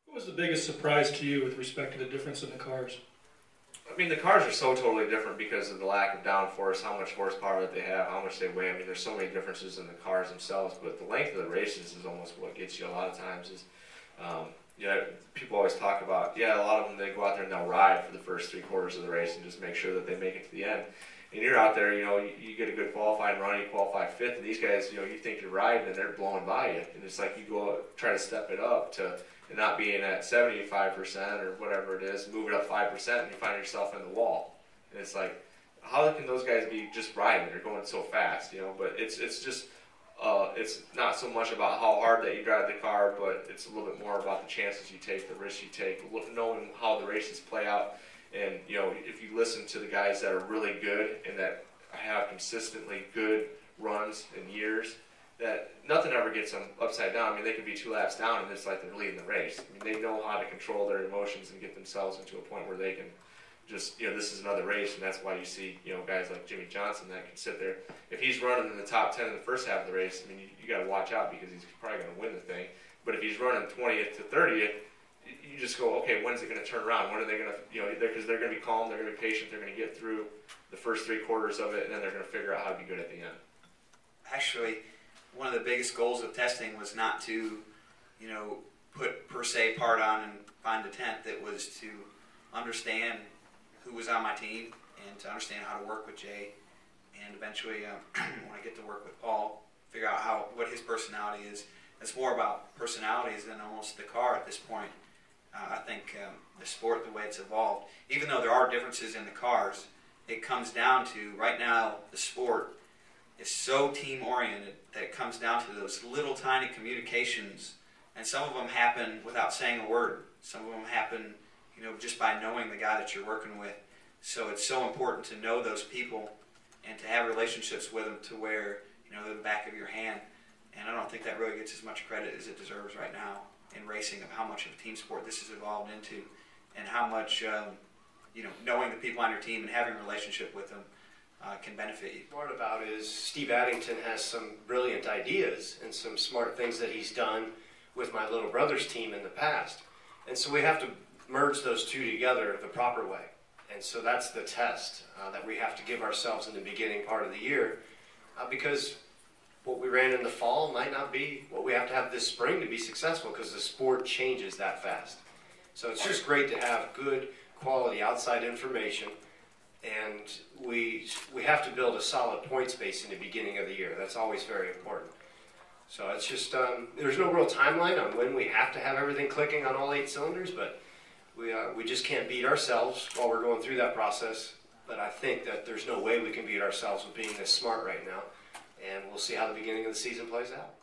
What was the biggest surprise to you with respect to the difference in the cars? I mean, the cars are so totally different because of the lack of downforce, how much horsepower that they have, how much they weigh. I mean, there's so many differences in the cars themselves, but the length of the races is almost what gets you a lot of times. People always talk about, a lot of them, they go out there and they'll ride for the first 3/4 of the race and just make sure that they make it to the end. And you're out there, you get a good qualifying run, you qualify fifth, and these guys, you think you're riding and they're blowing by you. And it's like you go out, try to step it up to not being at 75% or whatever it is, move it up 5%, and you find yourself in the wall. And it's like, how can those guys be just riding? They're going so fast, But it's just, it's not so much about how hard that you drive the car, but it's a little bit more about the chances you take, the risks you take, knowing how the races play out. And, if you listen to the guys that are really good and that have consistently good runs and years, that nothing ever gets them upside down. I mean, they can be 2 laps down and it's like they're leading the race. I mean, they know how to control their emotions and get themselves into a point where they can just, this is another race, and that's why you see, guys like Jimmy Johnson that can sit there. If he's running in the top 10 in the first half of the race, I mean, you got to watch out because he's probably going to win the thing. But if he's running 20th to 30th, you just go, okay, when's it going to turn around? When are they going to, because they're going to be calm, they're going to be patient, they're going to get through the first 3/4 of it, and then they're going to figure out how to be good at the end. Actually, one of the biggest goals of testing was not to, put per se part on and find a tenth. It was to understand who was on my team and to understand how to work with Jay, and eventually when I get to work with Paul, figure out what his personality is. It's more about personalities than almost the car at this point. I think the sport, the way it's evolved, even though there are differences in the cars, it comes down to, right now, the sport is so team-oriented that it comes down to those little tiny communications, and some of them happen without saying a word. Some of them happen, just by knowing the guy that you're working with. So it's so important to know those people and to have relationships with them to where, they're the back of your hand. And I don't think that really gets as much credit as it deserves right now in racing, of how much of a team sport this has evolved into, and how much, knowing the people on your team and having a relationship with them can benefit you. Smart about is Steve Addington has some brilliant ideas and some smart things that he's done with my little brother's team in the past. And so we have to merge those two together the proper way. And so that's the test that we have to give ourselves in the beginning part of the year, because what we ran in the fall might not be what we have to have this spring to be successful, because the sport changes that fast. So it's just great to have good quality outside information, and we have to build a solid points base in the beginning of the year. That's always very important. So it's just, there's no real timeline on when we have to have everything clicking on all 8 cylinders, but we just can't beat ourselves while we're going through that process. But I think that there's no way we can beat ourselves with being this smart right now. And we'll see how the beginning of the season plays out.